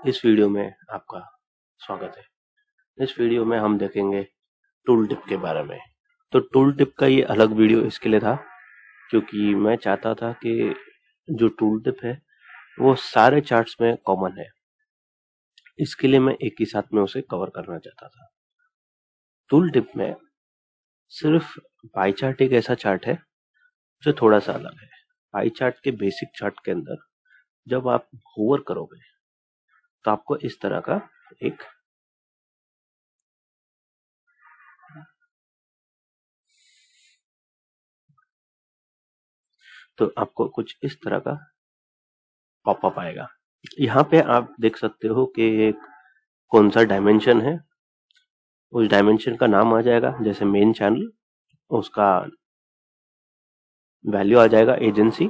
इस वीडियो में आपका स्वागत है। इस वीडियो में हम देखेंगे टूल टिप के बारे में। तो टूल टिप का ये अलग वीडियो इसके लिए था क्योंकि मैं चाहता था कि जो टूल टिप है वो सारे चार्ट्स में कॉमन है। इसके लिए मैं एक ही साथ में उसे कवर करना चाहता था। टूल टिप में सिर्फ पाई चार्ट एक ऐसा चार्ट है जो थोड़ा सा अलग है। पाई चार्ट के बेसिक चार्ट के अंदर जब आप होवर करोगे तो आपको इस तरह का एक तो आपको कुछ इस तरह का पॉपअप आएगा। यहाँ पे आप देख सकते हो कि कौन सा डायमेंशन है, उस डायमेंशन का नाम आ जाएगा। जैसे मेन चैनल, उसका वैल्यू आ जाएगा एजेंसी,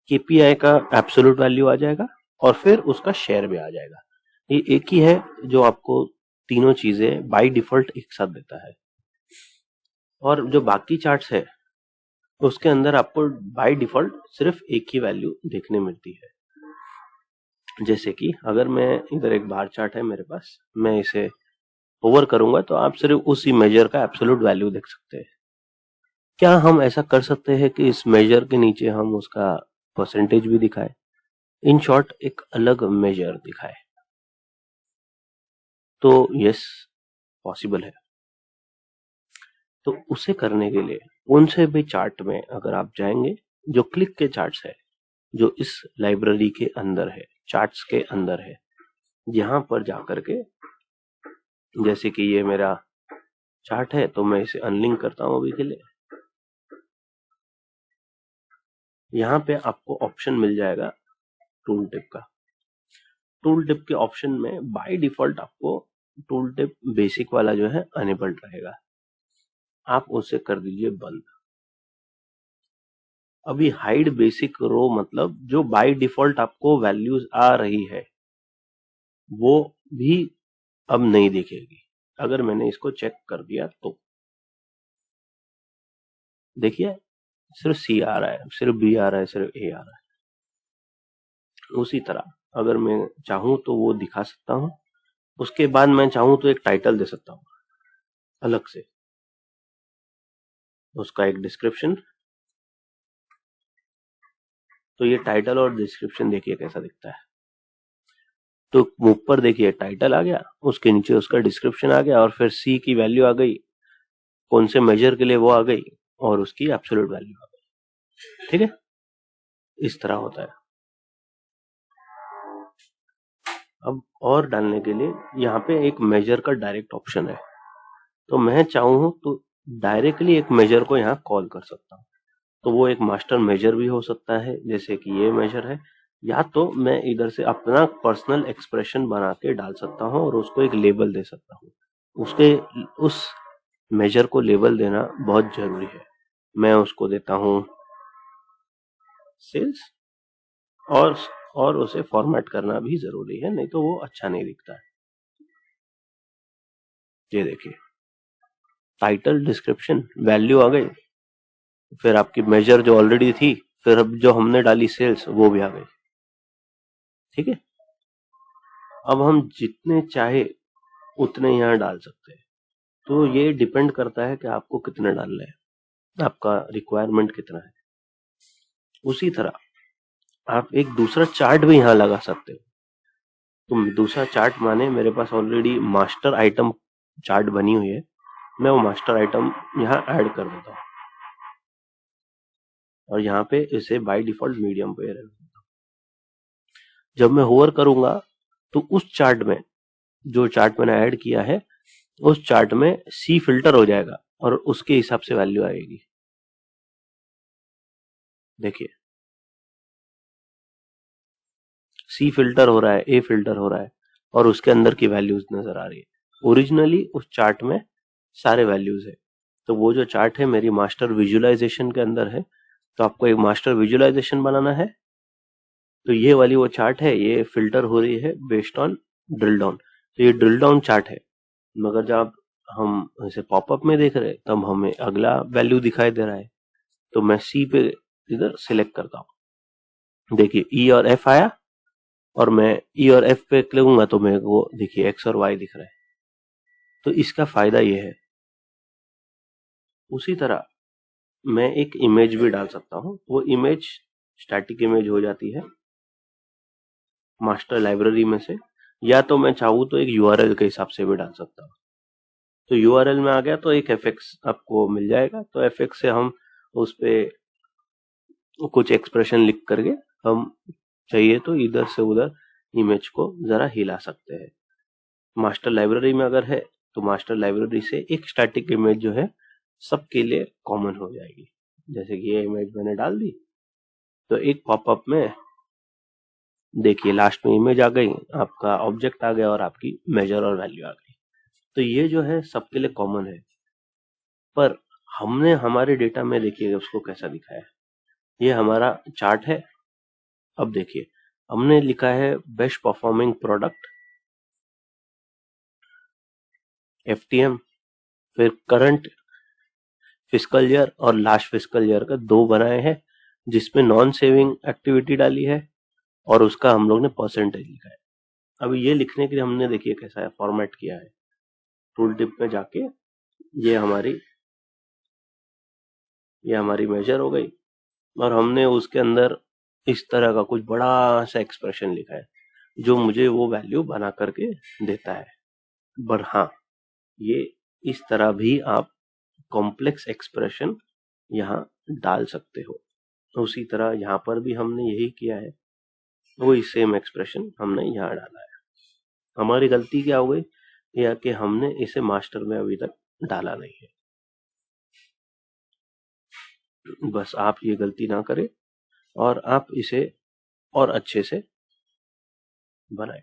केपीआई का एब्सोल्यूट वैल्यू आ जाएगा और फिर उसका शेयर भी आ जाएगा। ये एक ही है जो आपको तीनों चीजें बाय डिफॉल्ट एक साथ देता है। और जो बाकी चार्ट्स है उसके अंदर आपको बाय डिफॉल्ट सिर्फ एक ही वैल्यू देखने मिलती है। जैसे कि अगर मैं इधर एक बार चार्ट है मेरे पास, मैं इसे ओवर करूंगा तो आप सिर्फ उसी मेजर का एब्सोल्यूट वैल्यू देख सकते हैं। क्या हम ऐसा कर सकते हैं कि इस मेजर के नीचे हम उसका परसेंटेज भी दिखाए, इन शॉर्ट एक अलग मेजर दिखाए? तो यस, पॉसिबल है। तो उसे करने के लिए उन से भी चार्ट में अगर आप जाएंगे, जो क्लिक के चार्ट्स है, जो इस लाइब्रेरी के अंदर है, चार्ट्स के अंदर है, यहाँ पर जाकर के जैसे कि ये मेरा चार्ट है तो मैं इसे अनलिंक करता हूं अभी के लिए। यहाँ पे आपको ऑप्शन मिल जाएगा टूल टिप का। टूल टिप के ऑप्शन में बाय डिफॉल्ट आपको टूल टिप बेसिक वाला जो है अनेबल्ड रहेगा, आप उसे कर दीजिए बंद। अभी हाइड बेसिक रो मतलब जो बाय डिफॉल्ट आपको वैल्यूज आ रही है वो भी अब नहीं दिखेगी। अगर मैंने इसको चेक कर दिया तो देखिए सिर्फ सी आ रहा है, सिर्फ बी आ रहा है, सिर्फ ए आ रहा है। उसी तरह अगर मैं चाहूं तो वो दिखा सकता हूं। उसके बाद मैं चाहूं तो एक टाइटल दे सकता हूं अलग से, उसका एक डिस्क्रिप्शन। तो ये टाइटल और डिस्क्रिप्शन देखिए कैसा दिखता है। तो ऊपर देखिए टाइटल आ गया, उसके नीचे उसका डिस्क्रिप्शन आ गया और फिर सी की वैल्यू आ गई, कौन से मेजर के लिए वो आ गई और उसकी एब्सोल्यूट वैल्यू आ गई। ठीक है, इस तरह होता है। अब और डालने के लिए यहाँ पे एक मेजर का डायरेक्ट ऑप्शन है। तो मैं चाहूँ तो डायरेक्टली एक मेजर को यहाँ कॉल कर सकता हूँ। तो वो एक मास्टर मेजर भी हो सकता है, जैसे कि ये मेजर है, या तो मैं इधर से अपना पर्सनल एक्सप्रेशन बना के डाल सकता हूँ और उसको एक लेबल दे सकता हूँ। उसके उस मेजर को लेबल देना बहुत जरूरी है। मैं उसको देता हूँ सेल्स, और उसे फॉर्मेट करना भी जरूरी है, नहीं तो वो अच्छा नहीं दिखता है। ये देखिए टाइटल, डिस्क्रिप्शन, वैल्यू आ गई, फिर आपकी मेजर जो ऑलरेडी थी, फिर अब जो हमने डाली सेल्स वो भी आ गई। ठीक है, अब हम जितने चाहे उतने यहाँ डाल सकते हैं। तो ये डिपेंड करता है कि आपको कितने डालना है, आपका रिक्वायरमेंट कितना है। उसी तरह आप एक दूसरा चार्ट भी यहाँ लगा सकते हो। तो दूसरा चार्ट माने मेरे पास ऑलरेडी मास्टर आइटम चार्ट बनी हुई है, मैं वो मास्टर आइटम यहाँ ऐड कर देता हूँ और यहाँ पे इसे बाय डिफॉल्ट मीडियम पे रख देता हूँ। जब मैं होवर करूंगा तो उस चार्ट में, जो चार्ट मैंने ऐड किया है, उस चार्ट में सी फिल्टर हो जाएगा और उसके हिसाब से वैल्यू आएगी। देखिए सी फिल्टर हो रहा है, ए फिल्टर हो रहा है और उसके अंदर की वैल्यूज नजर आ रही है। ओरिजिनली उस चार्ट में सारे वैल्यूज है। तो वो जो चार्ट है मेरी मास्टर विजुअलाइजेशन के अंदर है, तो आपको एक मास्टर विजुअलाइजेशन बनाना है। तो ये वाली वो चार्ट है, ये फिल्टर हो रही है बेस्ड ऑन ड्रिल डाउन। तो ये ड्रिल डाउन चार्ट है, मगर जब हम इसे पॉपअप में देख रहे हैं तब हमें अगला वैल्यू दिखाई दे रहा है। तो मैं सी पे इधर सिलेक्ट करता हूँ, देखिए ई और एफ आया और मैं ई और एफ पे क्लिक करूंगा तो मेरे को देखिए एक्स और वाई दिख रहा है। तो इसका फायदा ये है। उसी तरह मैं एक इमेज भी डाल सकता हूँ। वो इमेज स्टैटिक इमेज हो जाती है मास्टर लाइब्रेरी में से, या तो मैं चाहूँ तो एक यूआरएल के हिसाब से भी डाल सकता हूँ। तो यूआरएल में आ गया तो एक एफएक्स आपको मिल जाएगा। तो एफएक्स से हम उस पे कुछ एक्सप्रेशन लिख करके हम चाहिए तो इधर से उधर इमेज को जरा हिला सकते हैं। मास्टर लाइब्रेरी में अगर है तो मास्टर लाइब्रेरी से एक स्टैटिक इमेज जो है सबके लिए कॉमन हो जाएगी। जैसे कि ये इमेज मैंने डाल दी तो एक पॉपअप में देखिए लास्ट में इमेज आ गई, आपका ऑब्जेक्ट आ गया और आपकी मेजर और वैल्यू आ गई। तो ये जो है सबके लिए कॉमन है। पर हमने हमारे डेटा में देखिए उसको कैसा दिखाया है। ये हमारा चार्ट है। अब देखिए हमने लिखा है बेस्ट परफॉर्मिंग प्रोडक्ट एफटीएम, फिर करंट फिस्कल ईयर और लास्ट फिस्कल ईयर का दो बनाए हैं, जिसमें नॉन सेविंग एक्टिविटी डाली है और उसका हम लोग ने परसेंटेज लिखा है। अब ये लिखने के लिए हमने देखिए कैसा है फॉर्मेट किया है। टूल टिप में जाके ये हमारी मेजर हो गई और हमने उसके अंदर इस तरह का कुछ बड़ा सा एक्सप्रेशन लिखा है जो मुझे वो वैल्यू बना करके देता है। पर हाँ, ये इस तरह भी आप कॉम्प्लेक्स एक्सप्रेशन यहाँ डाल सकते हो। उसी तरह यहाँ पर भी हमने यही किया है, वही सेम एक्सप्रेशन हमने यहाँ डाला है। हमारी गलती क्या हो गई या कि हमने इसे मास्टर में अभी तक डाला नहीं है। बस आप ये गलती ना करें और आप इसे और अच्छे से बनाएं।